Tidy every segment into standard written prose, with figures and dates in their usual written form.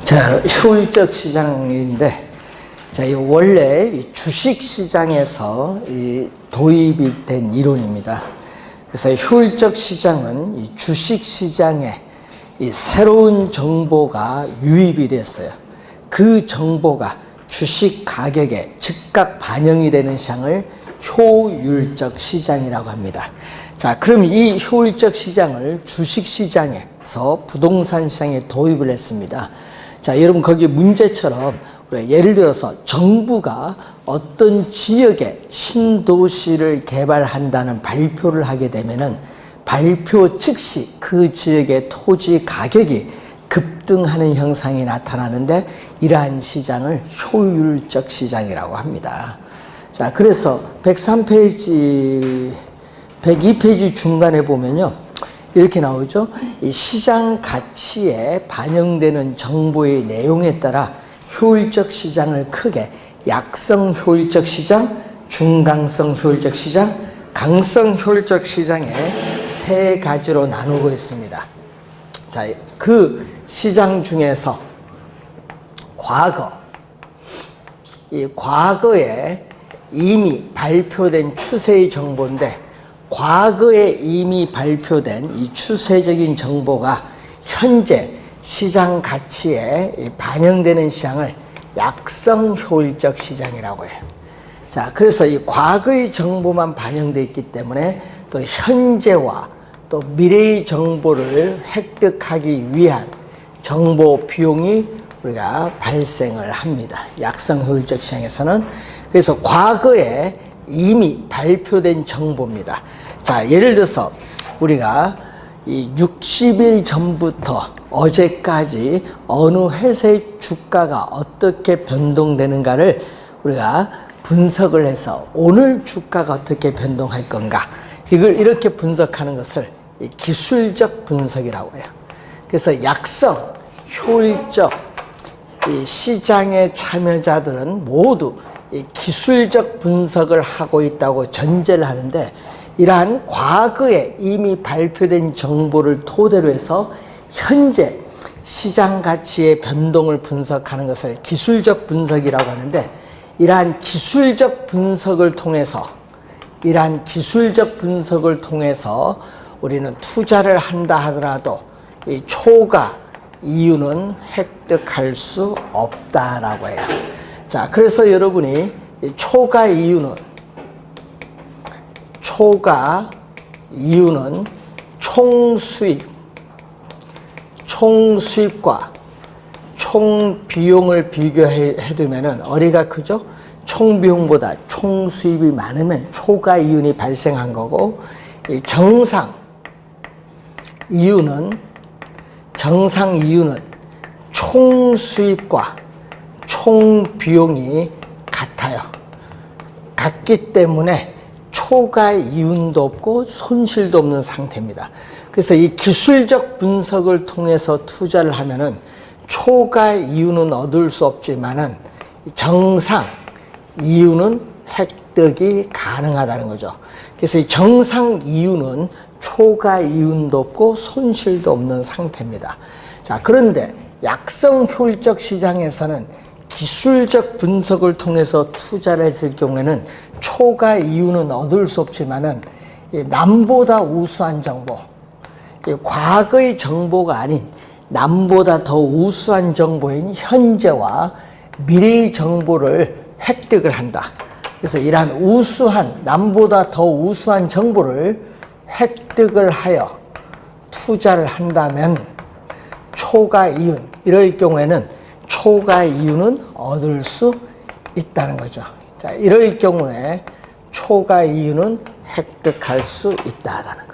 자, 효율적 시장인데, 자, 이 원래 이 주식 시장에서 도입이 된 이론입니다. 그래서 효율적 시장은 이 주식 시장에 이 새로운 정보가 유입이 됐어요. 그 정보가 주식 가격에 즉각 반영이 되는 시장을 효율적 시장이라고 합니다. 자, 그럼 이 효율적 시장을 주식 시장에서 부동산 시장에 도입을 했습니다. 자, 여러분 거기 문제처럼 우리가 예를 들어서 정부가 어떤 지역에 신도시를 개발한다는 발표를 하게 되면은 발표 즉시 그 지역의 토지 가격이 급등하는 현상이 나타나는데 이러한 시장을 효율적 시장이라고 합니다. 자, 그래서 103페이지, 102페이지 중간에 보면요. 이렇게 나오죠. 이 시장 가치에 반영되는 정보의 내용에 따라 효율적 시장을 크게 약성 효율적 시장, 중강성 효율적 시장, 강성 효율적 시장에 세 가지로 나누고 있습니다. 자, 그 시장 중에서 이 과거에 이미 발표된 추세의 정보인데 과거에 이미 발표된 이 추세적인 정보가 현재 시장 가치에 반영되는 시장을 약성 효율적 시장이라고 해요. 자, 그래서 이 과거의 정보만 반영되어 있기 때문에 또 현재와 또 미래의 정보를 획득하기 위한 정보 비용이 우리가 발생을 합니다. 약성 효율적 시장에서는. 그래서 과거에 이미 발표된 정보입니다. 자, 예를 들어서 우리가 이 60일 전부터 어제까지 어느 회사의 주가가 어떻게 변동되는가를 우리가 분석을 해서 오늘 주가가 어떻게 변동할 건가, 이걸 이렇게 분석하는 것을 기술적 분석이라고 해요. 그래서 약성, 효율적 이 시장의 참여자들은 모두 이 기술적 분석을 하고 있다고 전제를 하는데, 이러한 과거에 이미 발표된 정보를 토대로 해서 현재 시장 가치의 변동을 분석하는 것을 기술적 분석이라고 하는데, 이러한 기술적 분석을 통해서 우리는 투자를 한다 하더라도 이 초과 이윤은 획득할 수 없다라고 해요. 자, 그래서 여러분이 초과 이윤은 총수입과 총비용을 비교해 두면은 어디가 크죠? 총비용보다 총수입이 많으면 초과 이윤이 발생한 거고, 이 정상 이윤은 총수입과 총비용이 같아요. 같기 때문에 초과 이윤도 없고 손실도 없는 상태입니다. 그래서 이 기술적 분석을 통해서 투자를 하면은 초과 이윤은 얻을 수 없지만은 정상 이윤은 획득이 가능하다는 거죠. 그래서 이 정상 이윤은 초과 이윤도 없고 손실도 없는 상태입니다. 자, 그런데 약성 효율적 시장에서는 기술적 분석을 통해서 투자를 했을 경우에는 초과 이윤은 얻을 수 없지만은 남보다 우수한 정보, 과거의 정보가 아닌 남보다 더 우수한 정보인 현재와 미래의 정보를 획득을 한다. 그래서 이러한 남보다 더 우수한 정보를 획득을 하여 투자를 한다면 초과 이윤, 이럴 경우에는 초과 이윤은 얻을 수 있다는 거죠. 자, 이럴 경우에 초과 이윤은 획득할 수 있다라는 거.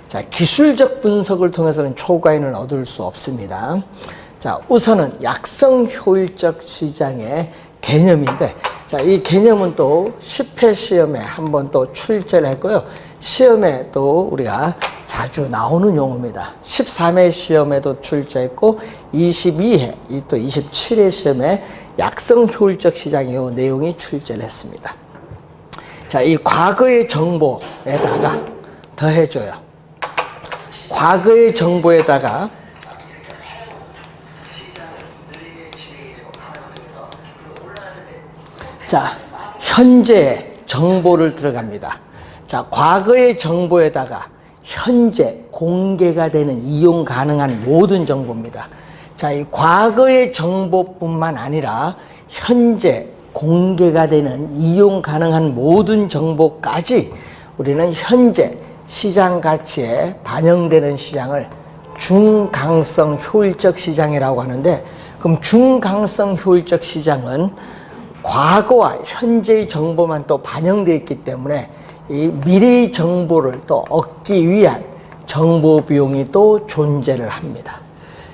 자, 기술적 분석을 통해서는 초과 이윤을 얻을 수 없습니다. 자, 우선은 약성 효율적 시장의 개념인데, 자, 이 개념은 또 10회 시험에 한번 또 출제를 했고요. 시험에 또 우리가 자주 나오는 용어입니다. 13회 시험에도 출제했고 22회, 또 27회 시험에 약성 효율적 시장의 내용이 출제를 했습니다. 자, 이 과거의 정보에다가 더해줘요. 과거의 정보에다가 자, 현재 정보를 들어갑니다. 자, 과거의 정보에다가 현재 공개가 되는 이용 가능한 모든 정보입니다. 자, 이 과거의 정보뿐만 아니라 현재 공개가 되는 이용 가능한 모든 정보까지 우리는 현재 시장 가치에 반영되는 시장을 중강성 효율적 시장이라고 하는데, 그럼 중강성 효율적 시장은 과거와 현재의 정보만 또 반영되어 있기 때문에 이 미래의 정보를 또 얻기 위한 정보 비용이 또 존재를 합니다.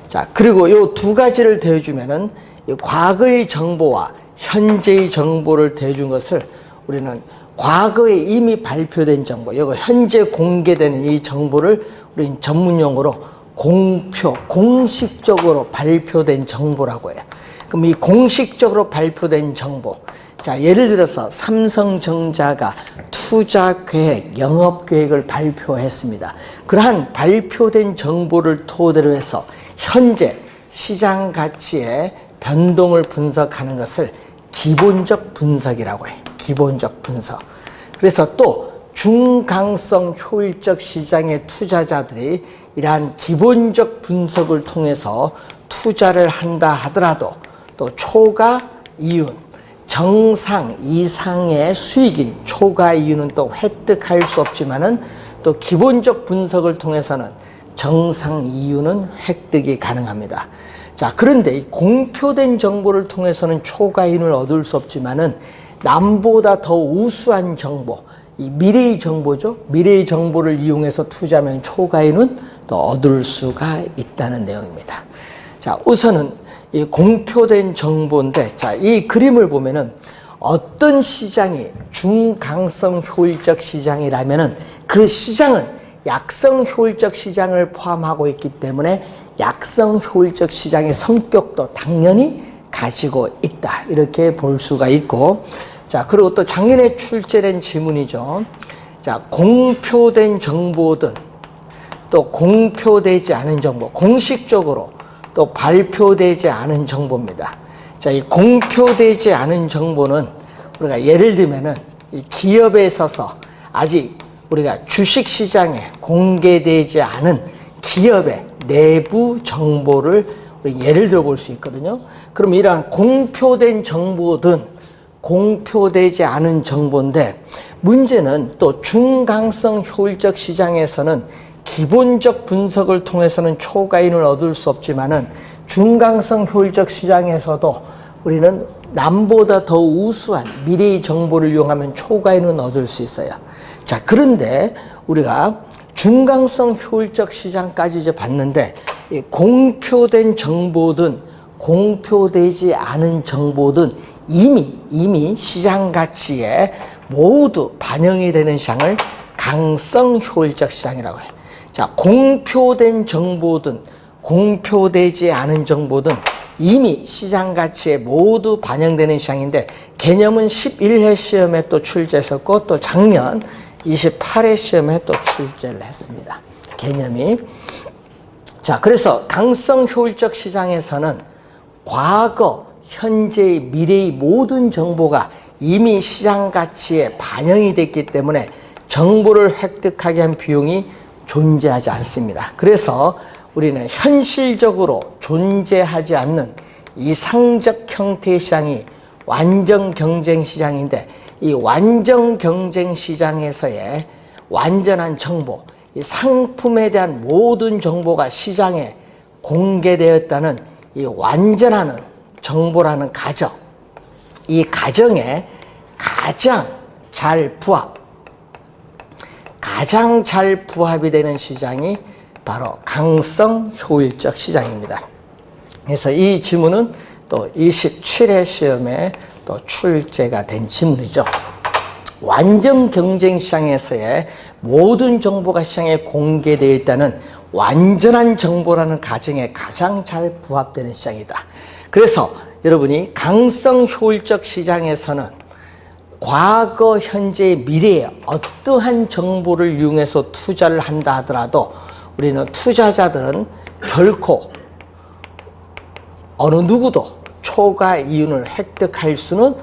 자, 그리고 이 두 가지를 더해주면은 이 과거의 정보와 현재의 정보를 더해준 것을 우리는 과거에 이미 발표된 정보, 이거 현재 공개되는 이 정보를 우리는 전문 용어로 공표, 공식적으로 발표된 정보라고 해요. 그럼 이 공식적으로 발표된 정보, 자, 예를 들어서 삼성전자가 투자 계획, 영업 계획을 발표했습니다. 그러한 발표된 정보를 토대로 해서 현재 시장 가치의 변동을 분석하는 것을 기본적 분석이라고 해요. 기본적 분석. 그래서 또 중강성 효율적 시장의 투자자들이 이러한 기본적 분석을 통해서 투자를 한다 하더라도 또 초과 이윤, 정상 이상의 수익인 초과 이윤은 또 획득할 수 없지만은 또 기본적 분석을 통해서는 정상 이윤은 획득이 가능합니다. 자, 그런데 이 공표된 정보를 통해서는 초과 이윤을 얻을 수 없지만은 남보다 더 우수한 정보, 이 미래의 정보죠. 미래의 정보를 이용해서 투자하면 초과 이윤은 또 얻을 수가 있다는 내용입니다. 자, 우선은 이 공표된 정보인데, 자, 이 그림을 보면은 어떤 시장이 중강성 효율적 시장이라면은 그 시장은 약성 효율적 시장을 포함하고 있기 때문에 약성 효율적 시장의 성격도 당연히 가지고 있다, 이렇게 볼 수가 있고, 자, 그리고 또 작년에 출제된 지문이죠. 자, 공표된 정보든 또 공표되지 않은 정보, 공식적으로 또 발표되지 않은 정보입니다. 자, 이 공표되지 않은 정보는 우리가 예를 들면은 이 기업에 있어서 아직 우리가 주식시장에 공개되지 않은 기업의 내부 정보를 우리 예를 들어 볼 수 있거든요. 그럼 이러한 공표된 정보든 공표되지 않은 정보인데, 문제는 또 중강성 효율적 시장에서는 기본적 분석을 통해서는 초과이윤을 얻을 수 없지만은 중강성 효율적 시장에서도 우리는 남보다 더 우수한 미래의 정보를 이용하면 초과이윤을 얻을 수 있어요. 자, 그런데 우리가 중강성 효율적 시장까지 이제 봤는데, 이 공표된 정보든 공표되지 않은 정보든 이미 시장 가치에 모두 반영이 되는 시장을 강성 효율적 시장이라고 해요. 자, 공표된 정보든 공표되지 않은 정보든 이미 시장 가치에 모두 반영되는 시장인데, 개념은 11회 시험에 또 출제했었고 또 작년 28회 시험에 또 출제를 했습니다. 개념이. 자, 그래서 강성 효율적 시장에서는 과거, 현재의, 미래의 모든 정보가 이미 시장 가치에 반영이 됐기 때문에 정보를 획득하기 위한 비용이 존재하지 않습니다. 그래서 우리는 현실적으로 존재하지 않는 이상적 형태의 시장이 완전 경쟁 시장인데, 이 완전 경쟁 시장에서의 완전한 정보, 이 상품에 대한 모든 정보가 시장에 공개되었다는 이 완전한 정보라는 가정, 이 가정에 가장 잘 부합이 되는 시장이 바로 강성 효율적 시장입니다. 그래서 이 지문은 또 27회 시험에 또 출제가 된 지문이죠. 완전 경쟁 시장에서의 모든 정보가 시장에 공개되어 있다는 완전한 정보라는 가정에 가장 잘 부합되는 시장이다. 그래서 여러분이 강성 효율적 시장에서는 과거, 현재, 미래의 어떠한 정보를 이용해서 투자를 한다 하더라도 우리는 투자자들은 결코 어느 누구도 초과 이윤을 획득할 수는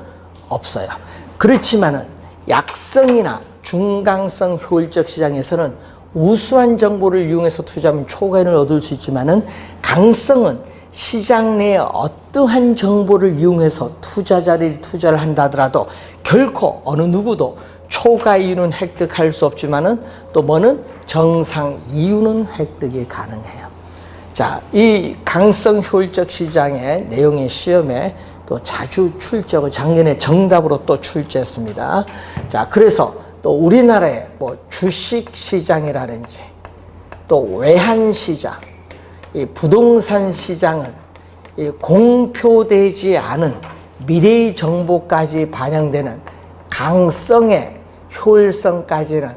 없어요. 그렇지만은 약성이나 중강성 효율적 시장에서는 우수한 정보를 이용해서 투자하면 초과이익을 얻을 수 있지만은 강성은 시장 내에 어떠한 정보를 이용해서 투자를 한다 하더라도 결코 어느 누구도 초과이익은 획득할 수 없지만은 또 뭐는 정상 이윤은 획득이 가능해요. 자, 이 강성 효율적 시장의 내용의 시험에 또 자주 출제하고 작년에 정답으로 또 출제했습니다. 자, 그래서 또 우리나라의 뭐 주식 시장이라든지 또 외환 시장, 이 부동산 시장은 이 공표되지 않은 미래의 정보까지 반영되는 강성의 효율성까지는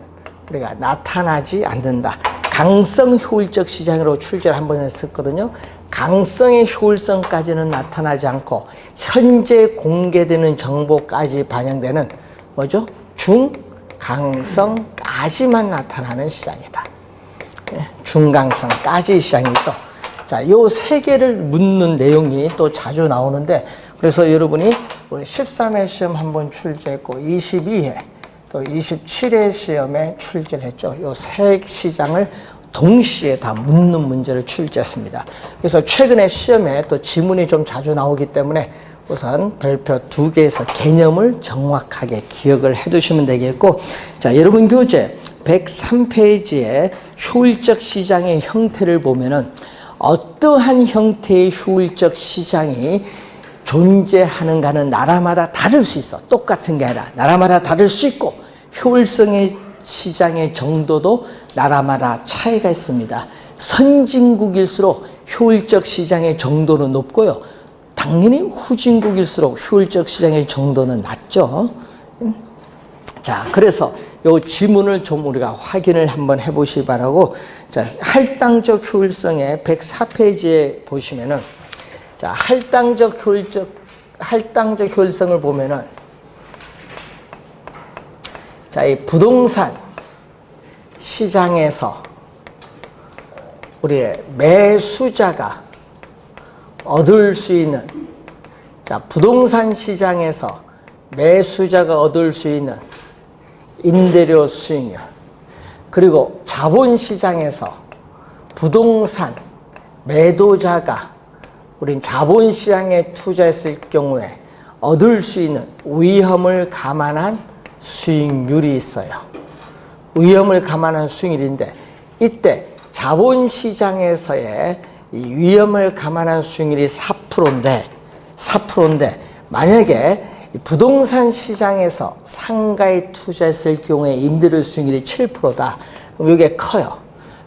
우리가 나타나지 않는다. 강성 효율적 시장으로 출제를 한 번 했었거든요. 강성의 효율성까지는 나타나지 않고 현재 공개되는 정보까지 반영되는 뭐죠? 중강성까지만 나타나는 시장이다. 중강성까지 시장이죠. 자, 요 세 개를 묻는 내용이 또 자주 나오는데, 그래서 여러분이 13회 시험 한번 출제했고 22회 또 27회 시험에 출제를 했죠. 요 세 시장을 동시에 다 묻는 문제를 출제했습니다. 그래서 최근에 시험에 또 지문이 좀 자주 나오기 때문에 우선 별표 2개에서 개념을 정확하게 기억을 해 두시면 되겠고, 자, 여러분 교재 103페이지에 효율적 시장의 형태를 보면은 어떠한 형태의 효율적 시장이 존재하는가는 나라마다 다를 수 있어. 똑같은 게 아니라 나라마다 다를 수 있고, 효율성의 시장의 정도도 나라마다 차이가 있습니다. 선진국일수록 효율적 시장의 정도는 높고요. 당연히 후진국일수록 효율적 시장의 정도는 낮죠. 자, 그래서 요 지문을 좀 우리가 확인을 한번 해보시기 바라고, 자, 할당적 효율성의 104페이지에 보시면은, 자, 할당적 효율성을 보면은, 자, 이 부동산 시장에서 우리의 매수자가 얻을 수 있는, 자, 부동산 시장에서 매수자가 얻을 수 있는 임대료 수익률, 그리고 자본시장에서 부동산 매도자가 우린 자본시장에 투자했을 경우에 얻을 수 있는 위험을 감안한 수익률이 있어요. 위험을 감안한 수익률인데, 이때 자본시장에서의 이 위험을 감안한 수익률이 4%인데 만약에 부동산 시장에서 상가에 투자했을 경우에 임대료 수익률이 7%다. 그럼 이게 커요.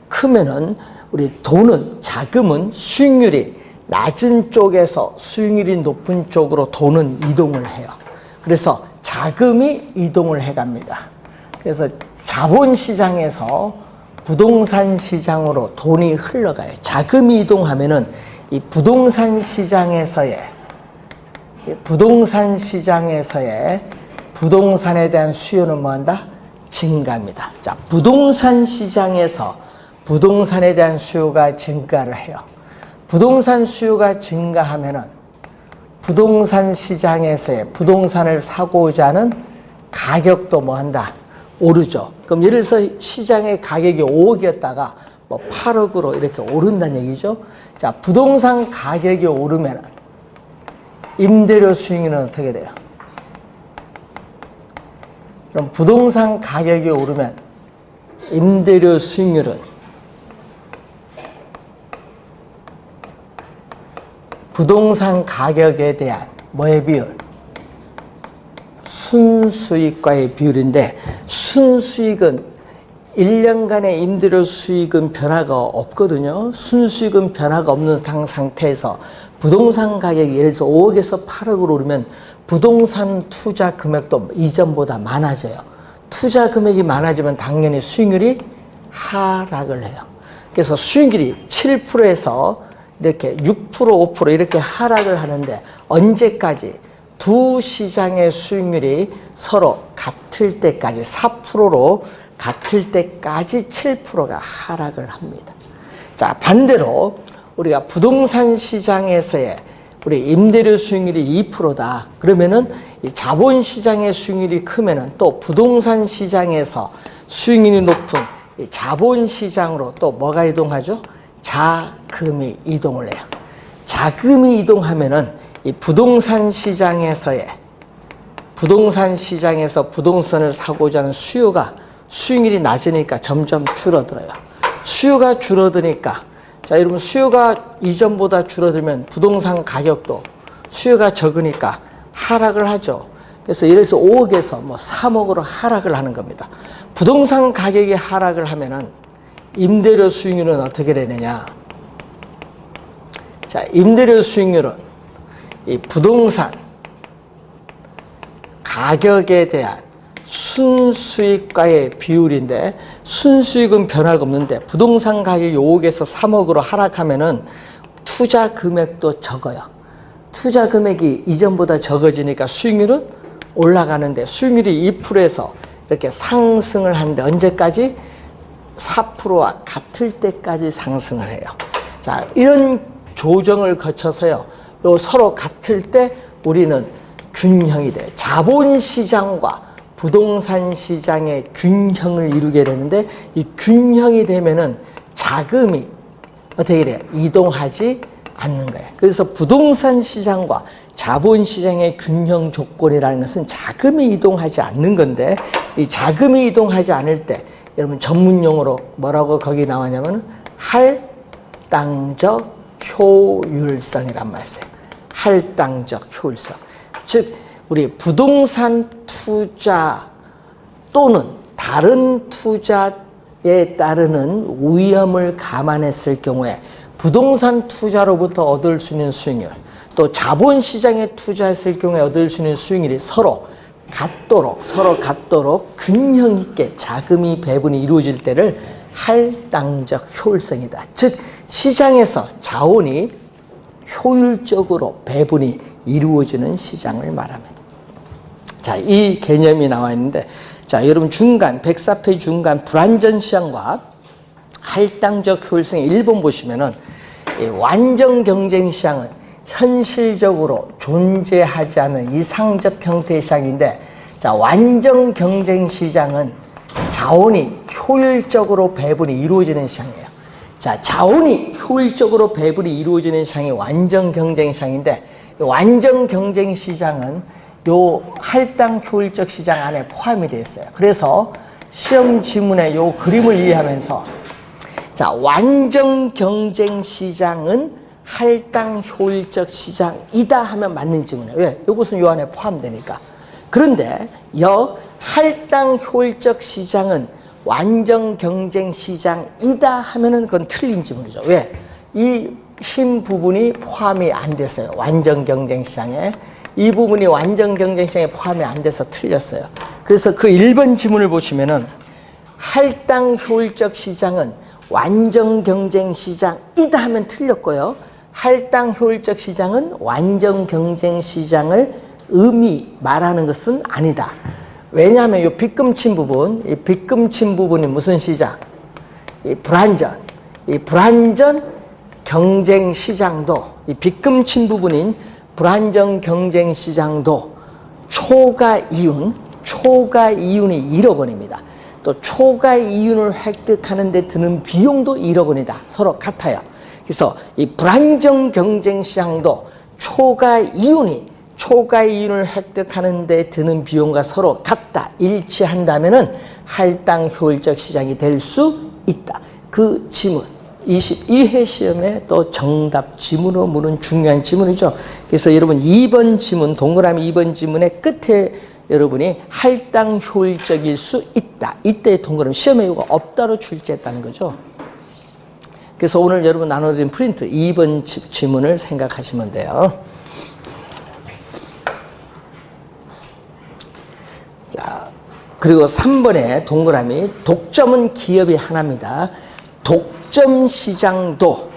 크면은 우리 돈은, 자금은 수익률이 낮은 쪽에서 수익률이 높은 쪽으로 돈은 이동을 해요. 그래서 자금이 이동을 해갑니다. 그래서 자본시장에서 부동산 시장으로 돈이 흘러가요. 자금이 이동하면은 이 부동산 시장에서의 부동산에 대한 수요는 뭐한다? 증가합니다. 자, 부동산 시장에서 부동산에 대한 수요가 증가를 해요. 부동산 수요가 증가하면은 부동산 시장에서의 부동산을 사고자 하는 가격도 뭐한다? 오르죠. 그럼 예를 들어서 시장의 가격이 5억이었다가 뭐 8억으로 이렇게 오른다는 얘기죠. 자, 부동산 가격이 오르면 임대료 수익률은 어떻게 돼요? 그럼 부동산 가격이 오르면 임대료 수익률은 부동산 가격에 대한 뭐의 비율? 순수익과의 비율인데, 순수익은 1년간의 임대료 수익은 변화가 없거든요. 순수익은 변화가 없는 상태에서 부동산 가격이 예를 들어서 5억에서 8억으로 오르면 부동산 투자 금액도 이전보다 많아져요. 투자 금액이 많아지면 당연히 수익률이 하락을 해요. 그래서 수익률이 7%에서 이렇게 6%, 5% 이렇게 하락을 하는데, 언제까지? 두 시장의 수익률이 서로 같을 때까지, 4%로 같을 때까지 7%가 하락을 합니다. 자, 반대로 우리가 부동산 시장에서의 우리 임대료 수익률이 2%다. 그러면은 이 자본시장의 수익률이 크면은 또 부동산 시장에서 수익률이 높은 이 자본시장으로 또 뭐가 이동하죠? 자금이 이동을 해요. 자금이 이동하면은 이 부동산 시장에서 부동산을 사고자 하는 수익률이 낮으니까 점점 줄어들어요. 수요가 줄어드니까, 자, 여러분, 수요가 이전보다 줄어들면 부동산 가격도 수요가 적으니까 하락을 하죠. 그래서 예를 들어서 5억에서 뭐 3억으로 하락을 하는 겁니다. 부동산 가격이 하락을 하면은 임대료 수익률은 어떻게 되느냐? 자, 임대료 수익률은 이 부동산 가격에 대한 순수익과의 비율인데, 순수익은 변화가 없는데 부동산 가격이 5억에서 3억으로 하락하면은 투자 금액도 적어요. 투자 금액이 이전보다 적어지니까 수익률은 올라가는데, 수익률이 2%에서 이렇게 상승을 하는데 언제까지? 4%와 같을 때까지 상승을 해요. 자, 이런 조정을 거쳐서요, 요 서로 같을 때 우리는 균형이 돼요. 자본시장과 부동산 시장의 균형을 이루게 되는데, 이 균형이 되면은 자금이 어떻게 돼요? 이동하지 않는 거예요. 그래서 부동산 시장과 자본시장의 균형 조건이라는 것은 자금이 이동하지 않는 건데, 이 자금이 이동하지 않을 때 여러분 전문용어로 뭐라고 거기 나왔냐면 할당적 효율성이란 말이에요. 할당적 효율성. 즉 우리 부동산 투자 또는 다른 투자에 따르는 위험을 감안했을 경우에 부동산 투자로부터 얻을 수 있는 수익률, 또 자본시장에 투자했을 경우에 얻을 수 있는 수익률이 서로 같도록 균형 있게 자금이 배분이 이루어질 때를 할당적 효율성이다. 즉 시장에서 자원이 효율적으로 배분이 이루어지는 시장을 말합니다. 자, 이 개념이 나와 있는데, 자, 여러분 중간 104페이지 중간 불완전 시장과 할당적 효율성의 1번 보시면은 이 완전 경쟁 시장은 현실적으로 존재하지 않는 이상적 형태의 시장인데, 자, 완전 경쟁 시장은 자원이 효율적으로 배분이 이루어지는 시장이에요. 자, 자원이 효율적으로 배분이 이루어지는 시장이 완전 경쟁 시장인데, 완전 경쟁 시장은 요 할당 효율적 시장 안에 포함이 되어 있어요. 그래서 시험 지문에 요 그림을 이해하면서, 자, 완전 경쟁 시장은 할당 효율적 시장이다 하면 맞는 질문이에요. 왜? 이것은 요 안에 포함되니까. 그런데 할당 효율적 시장은 완전 경쟁 시장이다 하면은 그건 틀린 질문이죠. 왜? 이 흰 부분이 포함이 안 됐어요. 완전 경쟁 시장에. 이 부분이 완전 경쟁 시장에 포함이 안 돼서 틀렸어요. 그래서 그 1번 지문을 보시면은 할당 효율적 시장은 완전 경쟁 시장이다 하면 틀렸고요. 할당 효율적 시장은 완전 경쟁 시장을 말하는 것은 아니다. 왜냐하면 이 빗금친 부분, 이 빗금친 부분이 무슨 시장? 이 불완전 경쟁 시장도, 이 빗금친 부분인 불완전 경쟁 시장도 초과 이윤이 1억 원입니다. 또 초과 이윤을 획득하는 데 드는 비용도 1억 원이다. 서로 같아요. 그래서 이 불완전 경쟁 시장도 초과 이윤을 획득하는 데 드는 비용과 서로 같다. 일치한다면은 할당 효율적 시장이 될 수 있다. 그 지문 22회 시험에 또 정답 지문으로 물은 중요한 지문이죠. 그래서 여러분 2번 지문, 동그라미 2번 지문의 끝에 여러분이 할당 효율적일 수 있다. 이때 동그라미 시험에 이거 없다로 출제했다는 거죠. 그래서 오늘 여러분 나눠드린 프린트 2번 지문을 생각하시면 돼요. 자, 그리고 3번에 동그라미 독점은 기업이 하나입니다. 독점 시장도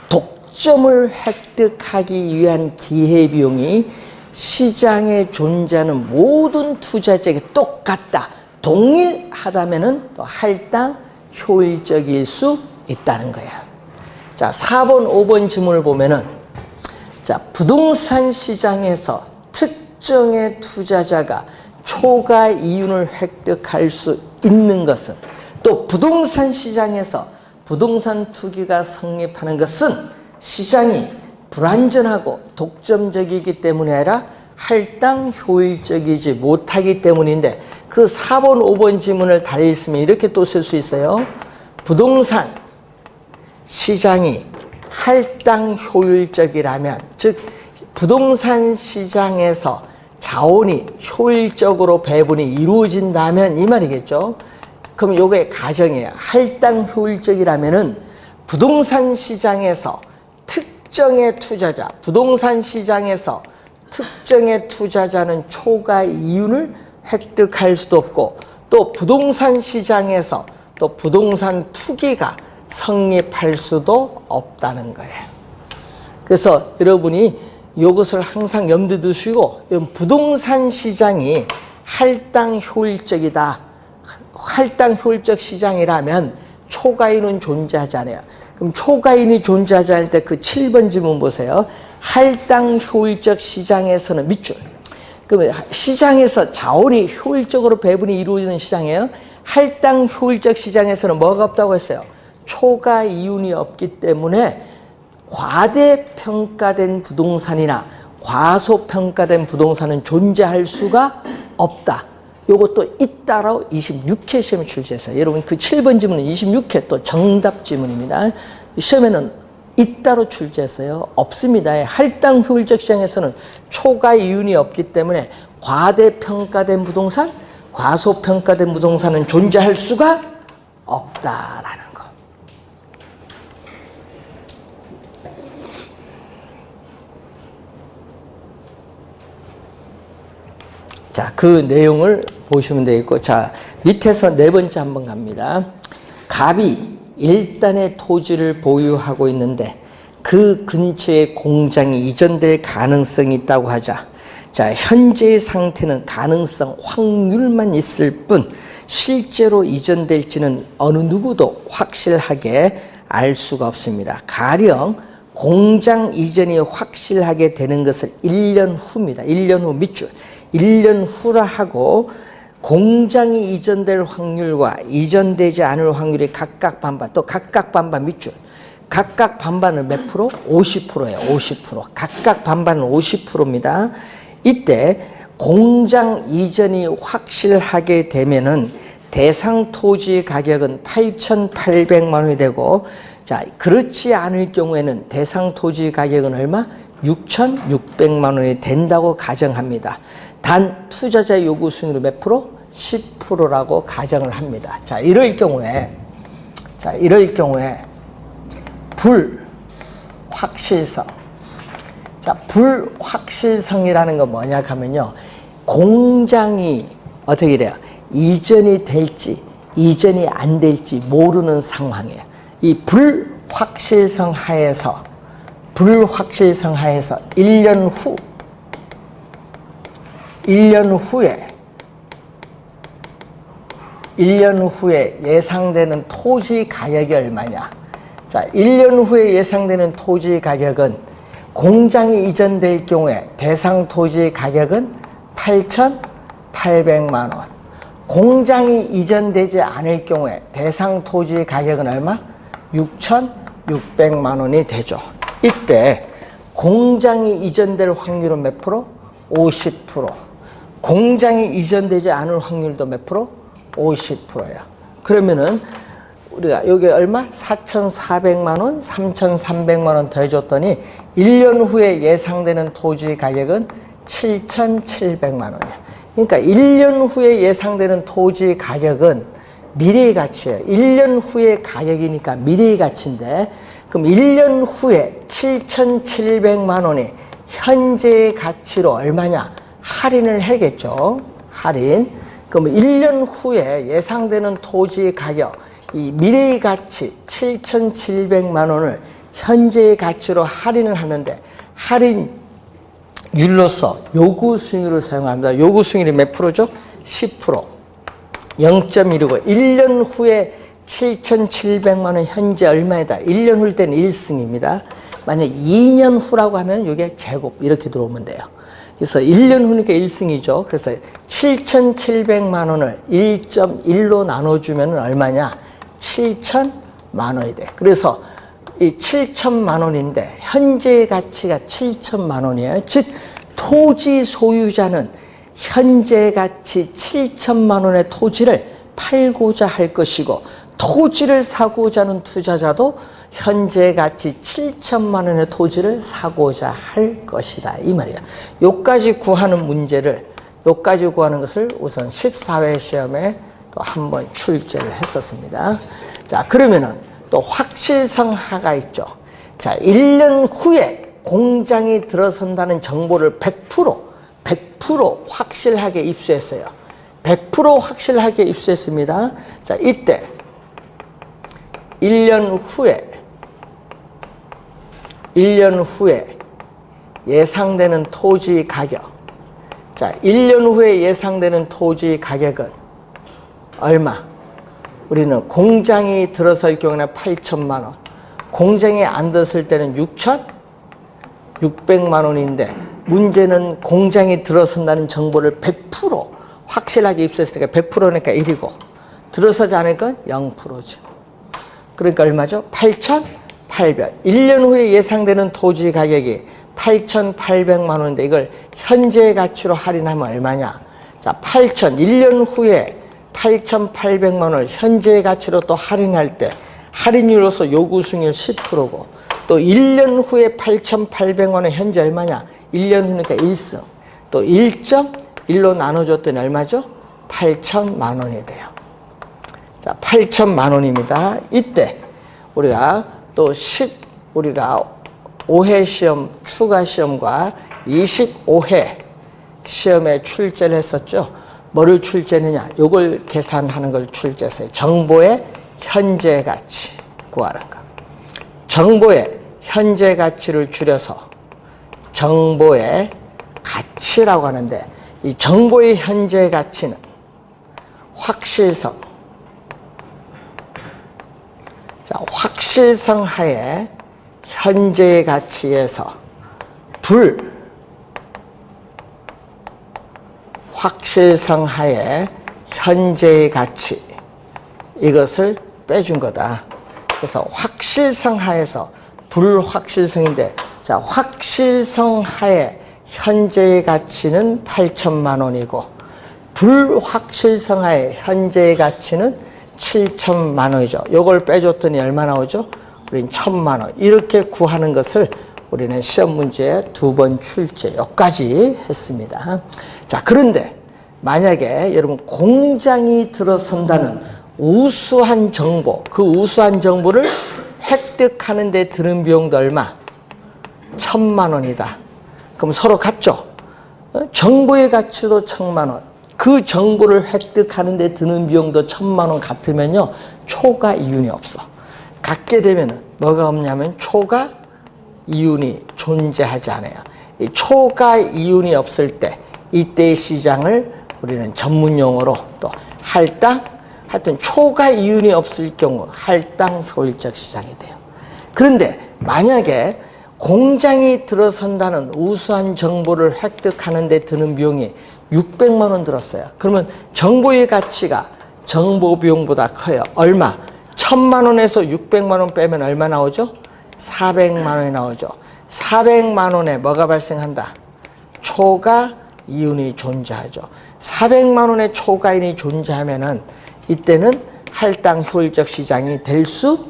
독점을 획득하기 위한 기회비용이 시장에 존재하는 모든 투자자에게 똑같다. 동일하다면은 또 할당 효율적일 수 있다는 거야. 자, 4번, 5번 지문을 보면은 자, 부동산 시장에서 특정의 투자자가 초과 이윤을 획득할 수 있는 것은, 또 부동산 시장에서 부동산 투기가 성립하는 것은 시장이 불안전하고 독점적이기 때문이 아니라 할당 효율적이지 못하기 때문인데, 그 4번, 5번 지문을 달리 있으면 이렇게 또 쓸 수 있어요. 부동산 시장이 할당 효율적이라면, 즉 부동산 시장에서 자원이 효율적으로 배분이 이루어진다면 이 말이겠죠. 그럼 요게 가정이에요. 할당 효율적이라면은 부동산 시장에서 특정의 투자자, 부동산 시장에서 특정의 투자자는 초과 이윤을 획득할 수도 없고, 또 부동산 시장에서 또 부동산 투기가 성립할 수도 없다는 거예요. 그래서 여러분이 이것을 항상 염두에 두시고, 부동산 시장이 할당 효율적이다. 할당 효율적 시장이라면 초과인은 존재하잖아요. 그럼 초과인이 존재하지 않을 때 그 7번 질문 보세요. 할당 효율적 시장에서는 밑줄. 그러면 시장에서 자원이 효율적으로 배분이 이루어지는 시장이에요. 할당 효율적 시장에서는 뭐가 없다고 했어요? 초과 이윤이 없기 때문에 과대평가된 부동산이나 과소평가된 부동산은 존재할 수가 없다. 요것도 잇따라 26회 시험에 출제했어요. 여러분 그 7번 지문은 26회 또 정답 지문입니다. 시험에는 잇따라 출제했어요. 없습니다. 할당 효율적 시장에서는 초과 이윤이 없기 때문에 과대평가된 부동산, 과소평가된 부동산은 존재할 수가 없다라는 거. 자, 그 내용을 보시면 되겠고, 자, 밑에서 네 번째 한번 갑니다. 갑이 일단의 토지를 보유하고 있는데 그 근처에 공장이 이전될 가능성이 있다고 하자. 자, 현재의 상태는 가능성, 확률만 있을 뿐 실제로 이전될지는 어느 누구도 확실하게 알 수가 없습니다. 가령 공장 이전이 확실하게 되는 것을 1년 후입니다. 1년 후 밑줄. 1년 후라 하고 공장이 이전될 확률과 이전되지 않을 확률이 각각 반반, 또 각각 반반 밑줄. 각각 반반은 몇 프로? 50%예요. 50%. 각각 반반은 50%입니다. 이때 공장 이전이 확실하게 되면은 대상 토지 가격은 8,800만 원이 되고, 자, 그렇지 않을 경우에는 대상 토지 가격은 얼마? 6,600만 원이 된다고 가정합니다. 단 투자자 요구 수익률 몇 프로? 10%라고 가정을 합니다. 자, 이럴 경우에 불확실성. 자, 불확실성이라는 건 뭐냐 하면요, 공장이 어떻게 돼요? 이전이 될지 이전이 안 될지 모르는 상황이에요. 이 불확실성 하에서 1년 후에 예상되는 토지 가격이 얼마냐? 자, 1년 후에 예상되는 토지 가격은 공장이 이전될 경우에 대상 토지 가격은 8,800만 원. 공장이 이전되지 않을 경우에 대상 토지 가격은 얼마? 6,600만 원이 되죠. 이때 공장이 이전될 확률은 몇 프로? 50%. 공장이 이전되지 않을 확률도 몇 프로? 50%예요. 그러면은 우리가 여기 얼마? 4,400만 원, 3,300만 원 더해줬더니 1년 후에 예상되는 토지 가격은 7,700만 원이에요. 그러니까 1년 후에 예상되는 토지 가격은 미래의 가치예요. 1년 후의 가격이니까 미래의 가치인데, 그럼 1년 후에 7,700만 원이 현재의 가치로 얼마냐? 할인을 해야겠죠. 할인. 그럼 1년 후에 예상되는 토지 가격, 이 미래의 가치 7,700만 원을 현재의 가치로 할인을 하는데, 할인율로서 요구 수익률을 사용합니다. 요구 수익률이 몇 프로죠? 10%. 0.1이고 1년 후에 7,700만 원 현재 얼마이다? 1년 후일 때는 1승입니다. 만약 2년 후라고 하면 이게 제곱 이렇게 들어오면 돼요. 그래서 1년 후니까 1승이죠. 그래서 7,700만 원을 1.1로 나눠주면 얼마냐? 7,000만 원이 돼. 그래서 이 7,000만 원인데 현재 가치가 7,000만 원이에요. 즉 토지 소유자는 현재 가치 7,000만 원의 토지를 팔고자 할 것이고 토지를 사고자 하는 투자자도 현재 가치 7,000만 원의 토지를 사고자 할 것이다. 이 말이야. 요까지 구하는 문제를, 요까지 구하는 것을 우선 14회 시험에 또 한 번 출제를 했었습니다. 자, 그러면은 또 확실성하가 있죠. 자, 1년 후에 공장이 들어선다는 정보를 100% 확실하게 입수했어요. 100% 확실하게 입수했습니다. 자, 이때 1년 후에 예상되는 토지 가격. 자, 1년 후에 예상되는 토지 가격은 얼마? 우리는 공장이 들어설 경우는 8천만 원. 공장이 안 들어설 때는 6,600만 원인데 문제는 공장이 들어선다는 정보를 100% 확실하게 입수했으니까 100%니까 1이고 들어서지 않을 건 0%죠. 그러니까 얼마죠? 8,800. 1년 후에 예상되는 토지 가격이 8,800만 원인데 이걸 현재 가치로 할인하면 얼마냐? 자, 1년 후에 8,800만 원을 현재 가치로 또 할인할 때 할인율로서 요구 수익률 10%고 또 1년 후에 8,800만 원은 현재 얼마냐? 1년 후니까 1승. 또 1.1로 나눠줬더니 얼마죠? 8,000만 원이 돼요. 자, 8,000만 원입니다. 이때 우리가 또 우리가 5회 시험, 추가 시험과 25회 시험에 출제를 했었죠. 뭐를 출제했느냐? 요걸 계산하는 걸 출제했어요. 정보의 현재 가치 구하는 거. 정보의 현재 가치를 줄여서 정보의 가치라고 하는데 이 정보의 현재 가치는 확실성. 자, 확실성 하에 현재의 가치에서 확실성 하에 현재의 가치 이것을 빼준 거다. 그래서 확실성 하에서 불확실성인데 자, 확실성 하에 현재의 가치는 8천만 원이고 불확실성 하에 현재의 가치는 7천만 원이죠. 요걸 빼줬더니 얼마 나오죠? 우린 1,000만 원. 이렇게 구하는 것을 우리는 시험 문제에 2번 출제 여기까지 했습니다. 자, 그런데 만약에 여러분 공장이 들어선다는 우수한 정보, 그 우수한 정보를 획득하는 데 드는 비용도 얼마? 1,000만 원이다. 그럼 서로 같죠? 정보의 가치도 1,000만 원. 그 정보를 획득하는 데 드는 비용도 1,000만 원 같으면요. 초과 이윤이 없어. 같게 되면 뭐가 없냐면 초과 이윤이 존재하지 않아요. 이 초과 이윤이 없을 때 이때의 시장을 우리는 전문 용어로 또 할당, 하여튼 초과 이윤이 없을 경우 할당 효율적 시장이 돼요. 그런데 만약에 공장이 들어선다는 우수한 정보를 획득하는 데 드는 비용이 600만 원 들었어요. 그러면 정보의 가치가 정보 비용보다 커요. 얼마? 1,000만 원에서 600만 원 빼면 얼마 나오죠? 400만 원이 나오죠. 400만 원에 뭐가 발생한다? 초과 이윤이 존재하죠. 400만 원의 초과 이윤이 존재하면은 이때는 할당 효율적 시장이 될 수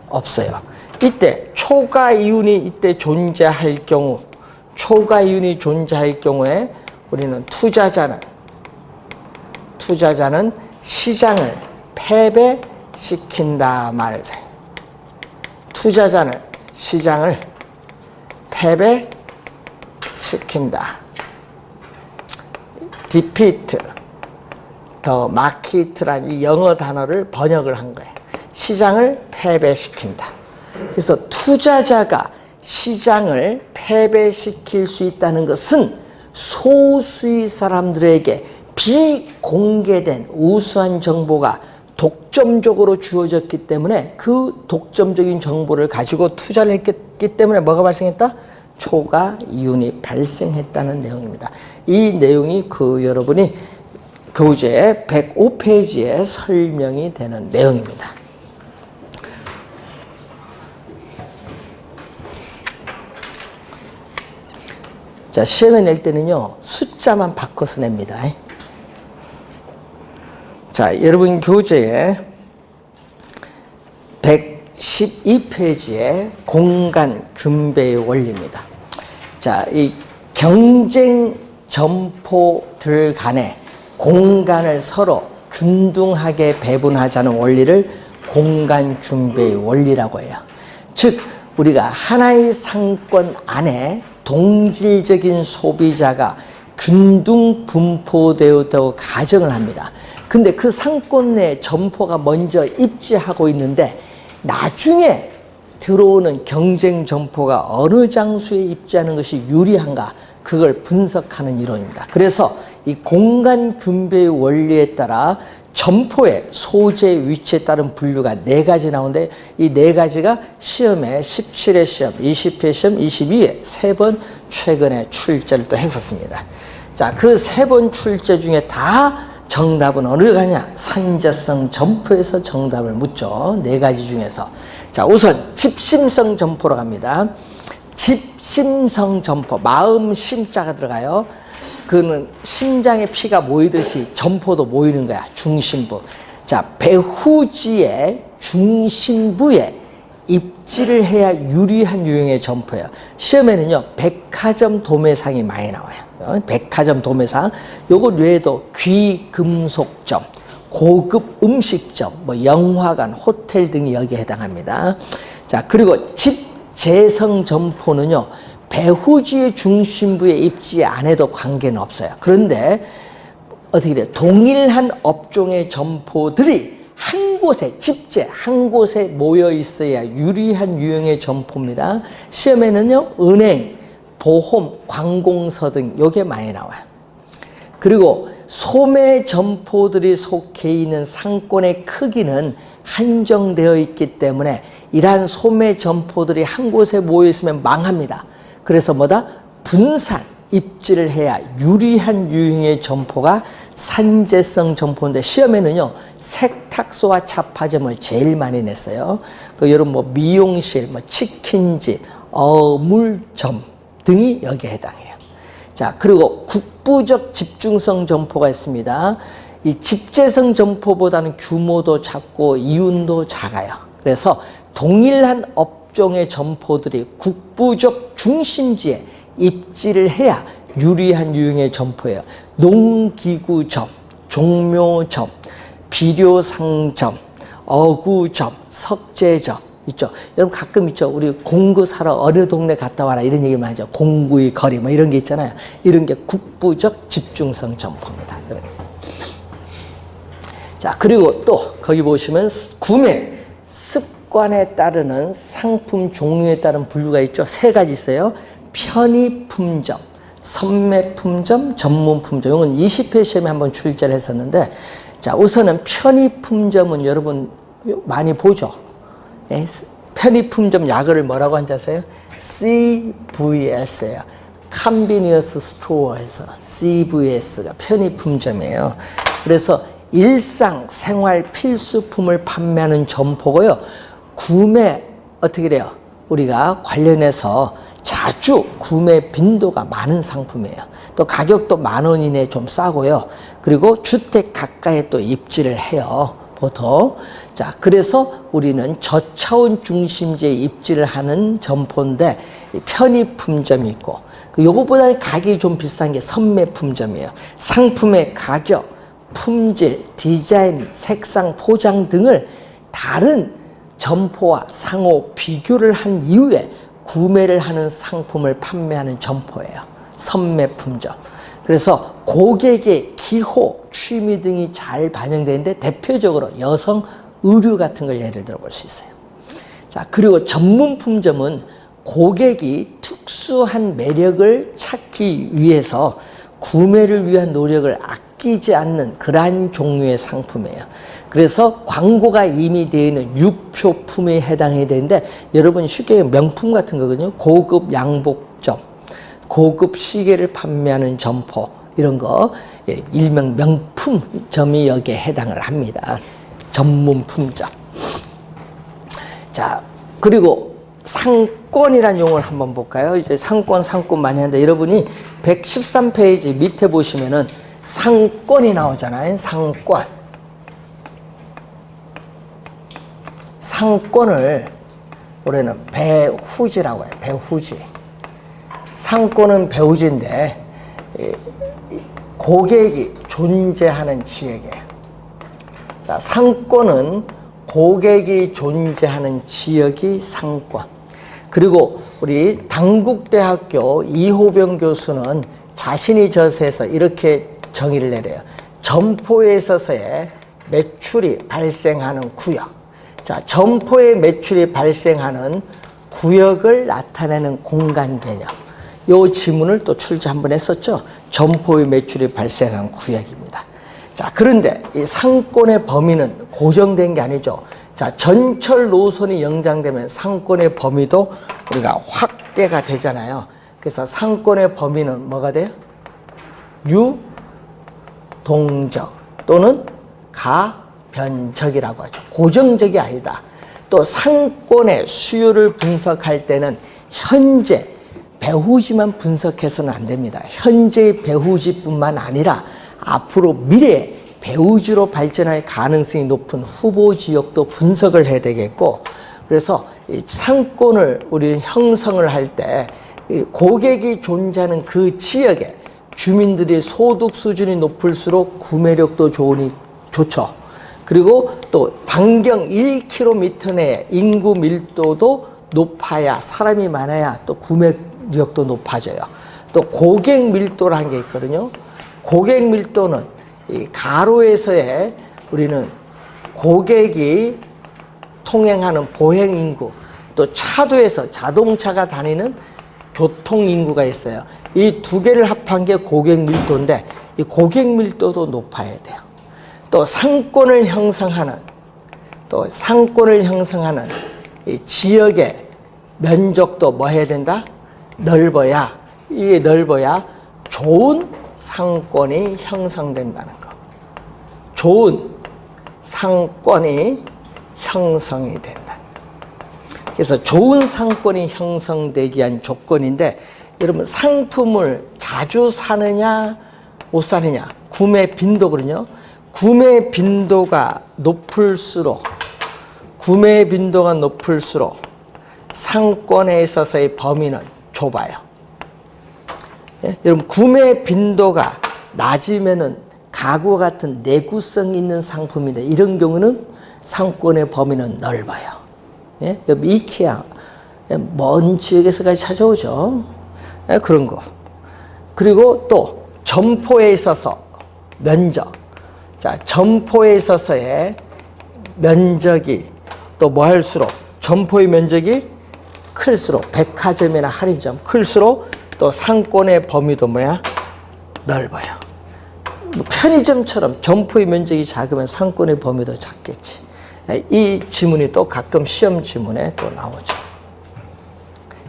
없어요. 이때 초과 이윤이 이때 존재할 경우, 초과 이윤이 존재할 경우에 우리는 투자자는 시장을 패배시킨다 말을 해. 투자자는 시장을 패배시킨다. defeat the market라는 이 영어 단어를 번역을 한 거예요. 시장을 패배시킨다. 그래서 투자자가 시장을 패배시킬 수 있다는 것은 소수의 사람들에게 비공개된 우수한 정보가 독점적으로 주어졌기 때문에 그 독점적인 정보를 가지고 투자를 했기 때문에 뭐가 발생했다? 초과 이윤이 발생했다는 내용입니다. 이 내용이 여러분이 교재 105페이지에 설명이 되는 내용입니다. 자, 시험에 낼 때는요, 숫자만 바꿔서 냅니다. 자, 여러분 교재에 112페이지에 공간 균배의 원리입니다. 자, 이 경쟁 점포들 간의 공간을 서로 균등하게 배분하자는 원리를 공간 균배의 원리라고 해요. 즉, 우리가 하나의 상권 안에 동질적인 소비자가 균등 분포되었다고 가정을 합니다. 근데 그 상권 내 점포가 먼저 입지하고 있는데 나중에 들어오는 경쟁 점포가 어느 장소에 입지하는 것이 유리한가, 그걸 분석하는 이론입니다. 그래서 이 공간 균배의 원리에 따라 점포의 소재 위치에 따른 분류가 4가지 나오는데 이 4가지가 시험에 17회 시험, 20회 시험, 22회 3번 최근에 출제를 또 했었습니다. 자, 그 3번 출제 중에 다 정답은 어느 가냐? 산재성 점포에서 정답을 묻죠. 4가지 중에서. 자, 우선 집심성 점포로 갑니다. 집심성 점포, 마음 심자가 들어가요. 그는 심장에 피가 모이듯이 점포도 모이는 거야. 중심부. 자, 배후지의 중심부에 입지를 해야 유리한 유형의 점포예요. 시험에는요, 백화점 도매상이 많이 나와요. 백화점 도매상. 요거 외에도 귀금속점, 고급 음식점, 영화관, 호텔 등이 여기에 해당합니다. 자, 그리고 집재성 점포는요, 배후지의 중심부에 입지 안 해도 관계는 없어요. 그런데 어떻게 돼요? 동일한 업종의 점포들이 한 곳에, 집재 한 곳에 모여 있어야 유리한 유형의 점포입니다. 시험에는요, 은행, 보험, 관공서 등 요게 많이 나와요. 그리고 소매 점포들이 속해 있는 상권의 크기는 한정되어 있기 때문에 이러한 소매 점포들이 한 곳에 모여 있으면 망합니다. 그래서 뭐다? 분산, 입지를 해야 유리한 유형의 점포가 산재성 점포인데 시험에는요, 세탁소와 잡화점을 제일 많이 냈어요. 여러분 미용실, 치킨집, 어물점 등이 여기에 해당해요. 자, 그리고 국부적 집중성 점포가 있습니다. 이 집재성 점포보다는 규모도 작고 이윤도 작아요. 그래서 동일한 업종의 점포들이 국부적 중심지에 입지를 해야 유리한 유형의 점포예요. 농기구점, 종묘점, 비료상점, 어구점, 석재점 있죠. 여러분 가끔 있죠. 우리 공구 사러 어느 동네 갔다 와라 이런 얘기 많이 하죠. 공구의 거리 이런 게 있잖아요. 이런 게 국부적 집중성 점포입니다. 자, 그리고 또 거기 보시면 구매 습관에 따르는 상품 종류에 따른 분류가 있죠. 3가지 있어요. 편의품점, 선매품점, 전문품점. 이건 20회 시험에 한번 출제를 했었는데, 자, 우선은 편의품점은 여러분 많이 보죠. 예? 편의품점 약을 뭐라고 한지 아세요? CVS예요. 컨비니언스 스토어에서 CVS가 편의품점이에요. 그래서 일상 생활 필수품을 판매하는 점포고요. 구매 어떻게 돼요? 우리가 관련해서 자주 구매 빈도가 많은 상품이에요. 또 가격도 10,000원 이내에 좀 싸고요. 그리고 주택 가까이에 또 입지를 해요. 보통. 자, 그래서 우리는 저차원 중심지에 입지를 하는 점포인데 편의품점이 있고, 요거보다 가격이 좀 비싼 게 선매품점이에요. 상품의 가격, 품질, 디자인, 색상, 포장 등을 다른 점포와 상호 비교를 한 이후에 구매를 하는 상품을 판매하는 점포예요. 선매품점. 그래서 고객의 기호, 취미 등이 잘 반영되는데 대표적으로 여성 의류 같은 걸 예를 들어 볼 수 있어요. 자, 그리고 전문품점은 고객이 특수한 매력을 찾기 위해서 구매를 위한 노력을 섞이지 않는 그러한 종류의 상품이에요. 그래서 광고가 이미 되어 있는 유표품에 해당해야 되는데 여러분 쉽게 명품 같은 거거든요. 고급 양복점, 고급 시계를 판매하는 점포 이런 거 일명 명품점이 여기에 해당을 합니다. 전문품점. 자, 그리고 상권이라는 용어를 한번 볼까요? 이제 상권 많이 하는데 여러분이 113페이지 밑에 보시면은 상권이 나오잖아요. 상권. 상권을 우리는 배후지라고 해요. 배후지. 상권은 배후지인데 고객이 존재하는 지역이에요. 자, 상권은 고객이 존재하는 지역이 상권. 그리고 우리 당국대학교 이호병 교수는 자신이 저서에서 이렇게 정의를 내려요. 점포에 있어서의 매출이 발생하는 구역. 자, 점포의 매출이 발생하는 구역을 나타내는 공간 개념. 요 지문을 또 출제 한번 했었죠. 점포의 매출이 발생한 구역입니다. 자, 그런데 이 상권의 범위는 고정된 게 아니죠. 자, 전철 노선이 연장되면 상권의 범위도 우리가 확대가 되잖아요. 그래서 상권의 범위는 뭐가 돼요? 유동적 또는 가변적이라고 하죠. 고정적이 아니다. 또 상권의 수요를 분석할 때는 현재 배후지만 분석해서는 안 됩니다. 현재의 배후지뿐만 아니라 앞으로 미래에 배후지로 발전할 가능성이 높은 후보 지역도 분석을 해야 되겠고, 그래서 이 상권을 우리 형성을 할 때 고객이 존재하는 그 지역에 주민들의 소득 수준이 높을수록 구매력도 좋죠. 그리고 또 반경 1km 내에 인구 밀도도 높아야, 사람이 많아야 또 구매력도 높아져요. 또 고객 밀도라는 게 있거든요. 고객 밀도는 이 가로에서의 우리는 고객이 통행하는 보행 인구, 또 차도에서 자동차가 다니는 교통 인구가 있어요. 이 두 개를 합한 게 고객 밀도인데 이 고객 밀도도 높아야 돼요. 또 상권을 형성하는 이 지역의 면적도 뭐 해야 된다? 넓어야, 이게 넓어야 좋은 상권이 형성된다는 거. 좋은 상권이 형성이 된다. 그래서 좋은 상권이 형성되기 위한 조건인데, 여러분 상품을 자주 사느냐 못 사느냐, 구매 빈도거든요. 구매 빈도가 높을수록 상권에 있어서의 범위는 좁아요. 예? 여러분 구매 빈도가 낮으면은 가구 같은 내구성 있는 상품인데 이런 경우는 상권의 범위는 넓어요. 예? 여러분 이케아 먼 지역에서까지 찾아오죠. 예? 그런 거. 그리고 또 점포에 있어서 면적. 자, 점포에 있어서의 면적이 또 뭐 할수록 점포의 면적이 클수록, 백화점이나 할인점 클수록 또 상권의 범위도 뭐야? 넓어요. 뭐 편의점처럼 점포의 면적이 작으면 상권의 범위도 작겠지. 이 지문이 또 가끔 시험 지문에 또 나오죠.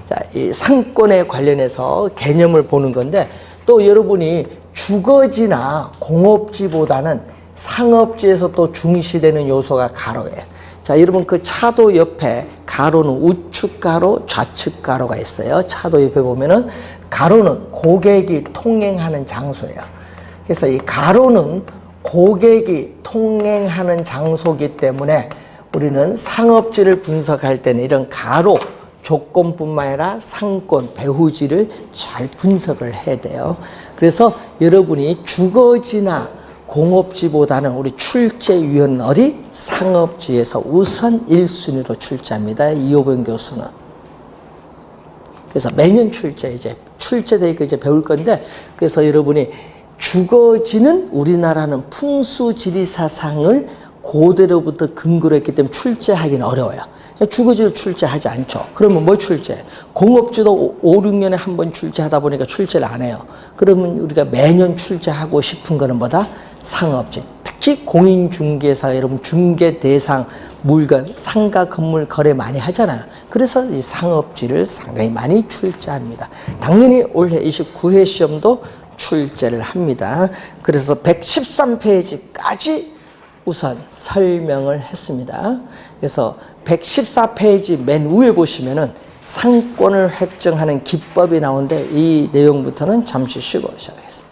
자, 이 상권에 관련해서 개념을 보는 건데, 또 여러분이 주거지나 공업지보다는 상업지에서 또 중시되는 요소가 가로예요. 자, 여러분 그 차도 옆에 가로는 우측 가로, 좌측 가로가 있어요. 차도 옆에 보면은 가로는 고객이 통행하는 장소예요. 그래서 이 가로는 고객이 통행하는 장소이기 때문에 우리는 상업지를 분석할 때는 이런 가로 조건뿐만 아니라 상권, 배후지를 잘 분석을 해야 돼요. 그래서 여러분이 주거지나 공업지보다는 우리 출제위원은 어디? 상업지에서 우선 1순위로 출제합니다. 이호병 교수는. 그래서 매년 출제되니까 이제 배울 건데, 그래서 여러분이 주거지는 우리나라는 풍수지리사상을 고대로부터 근거로 했기 때문에 출제하기는 어려워요. 주거지를 출제하지 않죠. 그러면 뭐 출제? 공업주도 5, 6년에 한 번 출제하다 보니까 출제를 안 해요. 그러면 우리가 매년 출제하고 싶은 거는 뭐다? 상업지. 특히 공인중개사 여러분 중개 대상 물건 상가 건물 거래 많이 하잖아요. 그래서 이 상업지를 상당히 많이 출제합니다. 당연히 올해 29회 시험도 출제를 합니다. 그래서 113페이지까지 우선 설명을 했습니다. 그래서 114페이지 맨 위에 보시면은 상권을 획정하는 기법이 나오는데 이 내용부터는 잠시 쉬고 시작하겠습니다.